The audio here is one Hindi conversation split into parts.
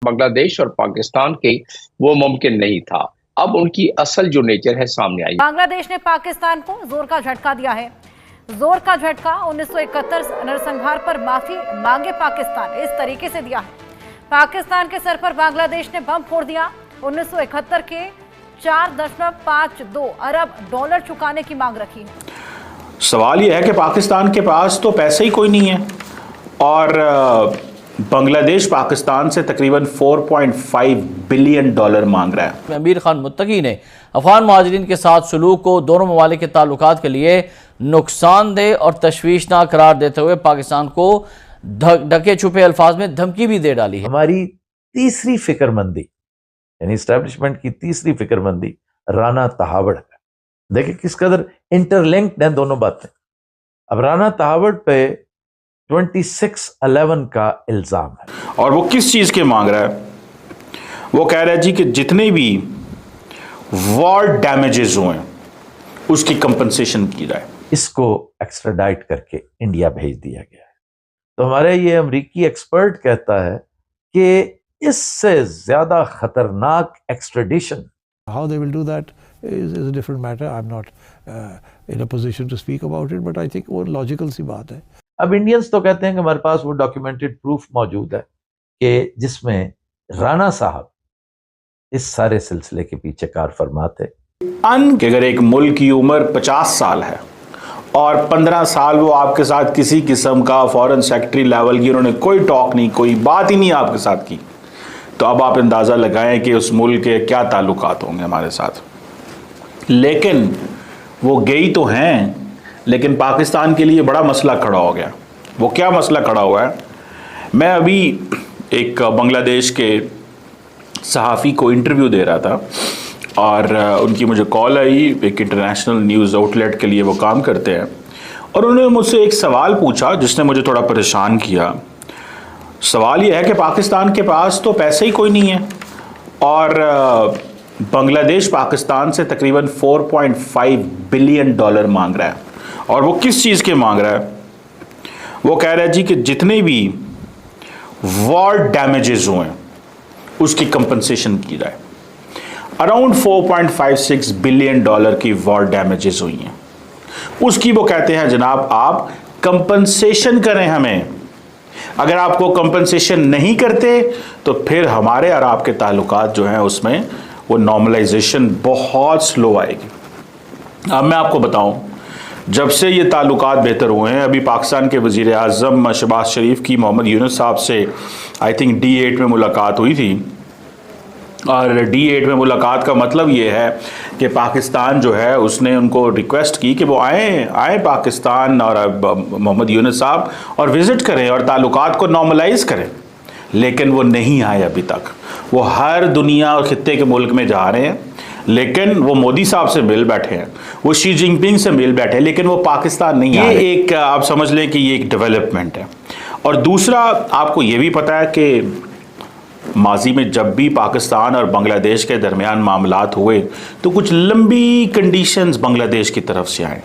बांग्लादेश और पाकिस्तान के वो मुमकिन नहीं था। अब उनकी असल जो नेचर है सामने आई। बांग्लादेश ने पाकिस्तान को जोर का झटका दिया है। जोर का झटका 1971 नरसंहार पर माफी मांगे पाकिस्तान इस तरीके से दिया है। पाकिस्तान के सर पर बांग्लादेश ने बम फोड़ दिया। 1971 के 4.52 अरब डॉलर चुकाने की मांग रखी है। सवाल यह है कि पाकिस्तान के पास तो पैसे ही कोई नहीं है और बांग्लादेश पाकिस्तान से तकरीबन 4.5 बिलियन डॉलर मांग रहा है। अमीर खान मुत्तकी ने अफगान महाजरीन के साथ सलूक को दोनों ममालिक के ताल्लुकात के लिए नुकसानदेह और तशवीशनाक करार देते हुए पाकिस्तान को ढके छुपे अल्फाज में धमकी भी दे डाली है। हमारी तीसरी फिक्रमंदी यानी इस्टेब्लिशमेंट की तीसरी फिक्रमंदी राना तहावड़ है। देखिए किस कदर इंटरलिंक्ड हैं दोनों बातें। अब राना तहावड़ पे 2611 का इल्जाम है और वो किस चीज के मांग रहा है? वो कह रहा है जी कि जितने भी वॉर डैमेजेस हुए उसकी कंपनसेशन की जाए। इसको एक्स्ट्राडाइट करके इंडिया भेज दिया गया है। तो हमारे ये अमरीकी एक्सपर्ट कहता है कि इससे ज्यादा खतरनाक एक्स्ट्रेडिशन How they will do that is a different matter. I'm not in a position to speak about it, but I think वो लॉजिकल सी बात है। अब इंडियंस तो कहते हैं कि हमारे पास वो डॉक्यूमेंटेड प्रूफ मौजूद है कि जिसमें राणा साहब इस सारे सिलसिले के पीछे कार फरमा थे। अगर एक मुल्क की उम्र 50 साल है और 15 साल वो आपके साथ किसी किस्म का फॉरेन सेक्रेटरी लेवल की उन्होंने कोई टॉक नहीं, कोई बात ही नहीं आपके साथ की, तो अब आप अंदाज़ा लगाएं कि उस मुल्क के क्या ताल्लुकात होंगे हमारे साथ। लेकिन वो गई तो हैं, लेकिन पाकिस्तान के लिए बड़ा मसला खड़ा हो गया। वो क्या मसला खड़ा हुआ है? मैं अभी एक बांग्लादेश के सहाफ़ी को इंटरव्यू दे रहा था और उनकी मुझे कॉल आई। एक इंटरनेशनल न्यूज़ आउटलेट के लिए वो काम करते हैं और उन्होंने मुझसे एक सवाल पूछा जिसने मुझे थोड़ा परेशान किया। सवाल ये है कि पाकिस्तान के पास तो पैसे ही कोई नहीं है और बांग्लादेश पाकिस्तान से तकरीबन 4.5 बिलियन डॉलर मांग रहा है। और वो किस चीज़ के मांग रहा है? वो कह रहा है जी कि जितने भी वॉर डैमेजेस हुए उसकी कंपनसेशन की जाए। अराउंड 4.56 बिलियन डॉलर की वॉर डैमेजेस हुई हैं, उसकी वो कहते हैं जनाब आप कंपनसेशन करें हमें। अगर आपको कंपनसेशन नहीं करते तो फिर हमारे और आपके ताल्लुकात जो हैं उसमें वो नॉर्मलाइजेशन बहुत स्लो आएगी। अब मैं आपको बताऊं, जब से ये ताल्लुकात बेहतर हुए हैं, अभी पाकिस्तान के वज़ीर आज़म शहबाज शरीफ की मोहम्मद यूनुस साहब से आई थिंक D8 में मुलाकात हुई थी और D8 में मुलाकात का मतलब ये है कि पाकिस्तान जो है उसने उनको रिक्वेस्ट की कि वो आए पाकिस्तान और मोहम्मद यूनुस साहब और विज़िट करें और ताल्लुकात को नॉर्मलाइज करें, लेकिन वो नहीं आए अभी तक। वो हर दुनिया और खित्ते के मुल्क में जा रहे हैं, लेकिन वो मोदी साहब से मिल बैठे हैं, वो शी जिनपिंग से मिल बैठे हैं, लेकिन वो पाकिस्तान नहीं आए। ये एक आप समझ लें कि ये एक डेवलपमेंट है। और दूसरा आपको ये भी पता है कि माजी में जब भी पाकिस्तान और बांग्लादेश के दरमियान मामलात हुए तो कुछ लंबी कंडीशंस बांग्लादेश की तरफ से आए।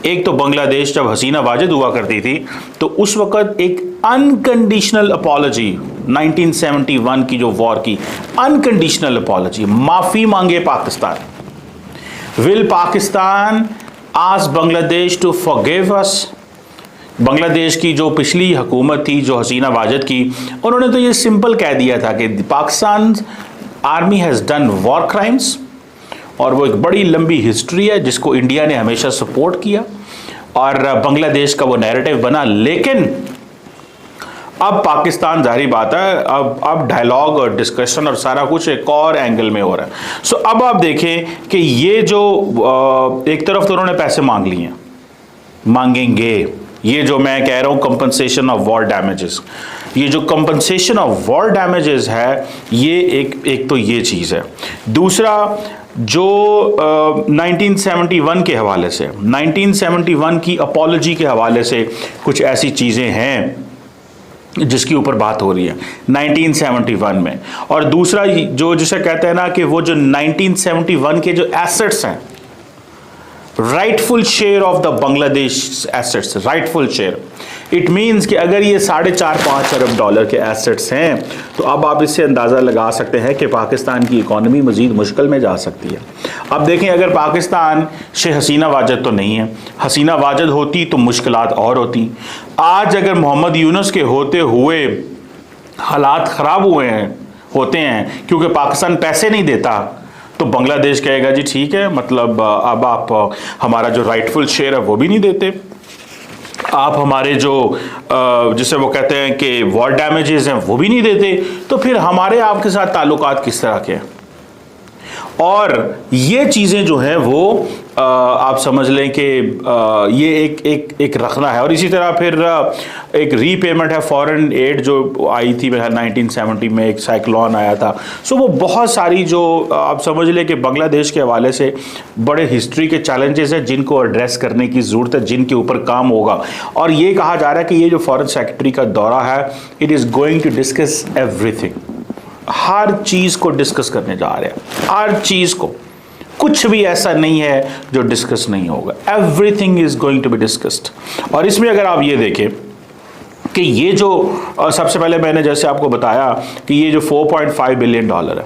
एक तो बांग्लादेश जब हसीना वाजिद हुआ करती थी तो उस वक़्त एक अनकंडीशनल अपॉलजी 1971 की जो वॉर की अनकंडीशनल अपॉलजी, माफ़ी मांगे Pakistan. Will Pakistan ask Bangladesh to forgive us? Bangladesh की जो पिछली हुकूमत थी जो हसीना वाजिद की, उन्होंने तो ये सिंपल कह दिया था कि Pakistan army has done war crimes, और वो एक बड़ी लंबी हिस्ट्री है जिसको इंडिया ने हमेशा सपोर्ट किया और बांग्लादेश का वो नैरेटिव बना। लेकिन अब पाकिस्तान, जाहिर बात है, अब डायलॉग और डिस्कशन और सारा कुछ एक और एंगल में हो रहा है। सो अब आप देखें कि ये जो एक तरफ तो उन्होंने पैसे मांग लिए हैं, मांगेंगे, ये जो मैं कह रहा हूँ कंपनसेशन ऑफ वॉर डैमेजेस, ये जो कंपनसेशन ऑफ वॉर डैमेजेस है ये एक तो ये चीज़ है। दूसरा जो 1971 के हवाले से, 1971 की अपॉलजी के हवाले से कुछ ऐसी चीज़ें हैं जिसके ऊपर बात हो रही है 1971 में। और दूसरा जो जिसे कहते हैं ना कि वो जो 1971 के जो एसेट्स हैं, rightful share of the Bangladesh assets, rightful share, it means कि अगर ये 4.5-5 अरब डॉलर के एसेट्स हैं तो अब आप इससे अंदाज़ा लगा सकते हैं कि पाकिस्तान की इकॉनमी मज़ीद मुश्किल में जा सकती है। अब देखें, अगर पाकिस्तान से हसीना वाजद तो नहीं है, हसीना वाजद होती तो मुश्किलात और होती। आज अगर मोहम्मद यूनुस के होते हुए हालात ख़राब होते हैं क्योंकि पाकिस्तान पैसे नहीं देता, तो बांग्लादेश कहेगा जी ठीक है, मतलब अब आप हमारा जो राइटफुल शेयर है वो भी नहीं देते, आप हमारे जो जिसे वो कहते हैं कि वॉर डैमेजेस हैं वो भी नहीं देते, तो फिर हमारे आपके साथ ताल्लुकात किस तरह के हैं। और ये चीज़ें जो हैं वो आप समझ लें कि ये एक रखना है। और इसी तरह फिर एक रीपेमेंट है फॉरेन एड जो आई थी 1970 में, एक साइक्लोन आया था। सो वो बहुत सारी जो आप समझ लें कि बांग्लादेश के हवाले से बड़े हिस्ट्री के चैलेंजेस हैं जिनको एड्रेस करने की ज़रूरत है, जिनके ऊपर काम होगा। और ये कहा जा रहा है कि ये जो फॉरेन सेक्रेटरी का दौरा है, it is going to discuss everything, हर चीज़ को डिस्कस करने जा रहे हैं, हर चीज़ को, कुछ भी ऐसा नहीं है जो डिस्कस नहीं होगा। Everything is going to be discussed. और इसमें अगर आप ये देखें कि ये जो सबसे पहले मैंने जैसे आपको बताया कि ये जो 4.5 बिलियन डॉलर है,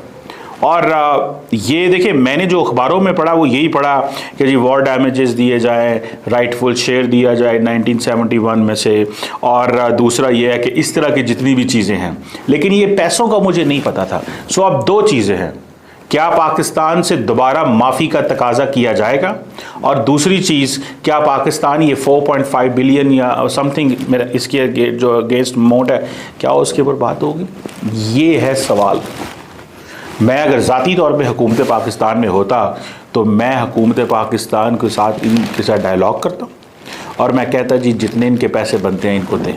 और ये देखिए मैंने जो अखबारों में पढ़ा वो यही पढ़ा कि जी वॉर डैमेजेस दिए जाएं, राइटफुल शेयर दिया जाए 1971 में से, और दूसरा ये है कि इस तरह की जितनी भी चीज़ें हैं। लेकिन ये पैसों का मुझे नहीं पता था। सो अब दो चीज़ें हैं, क्या पाकिस्तान से दोबारा माफ़ी का तकाजा किया जाएगा, और दूसरी चीज़ क्या पाकिस्तान ये 4.5 बिलियन या समथिंग मेरा इसके जो अगेंस्ट अमाउंट है क्या उसके ऊपर बात होगी, ये है सवाल। मैं अगर ज़ाती तौर पे हुकूमत पाकिस्तान में होता तो मैं हुकूमत पाकिस्तान के साथ इनके साथ डायलॉग करता और मैं कहता जी जितने इनके पैसे बनते हैं इनको दें।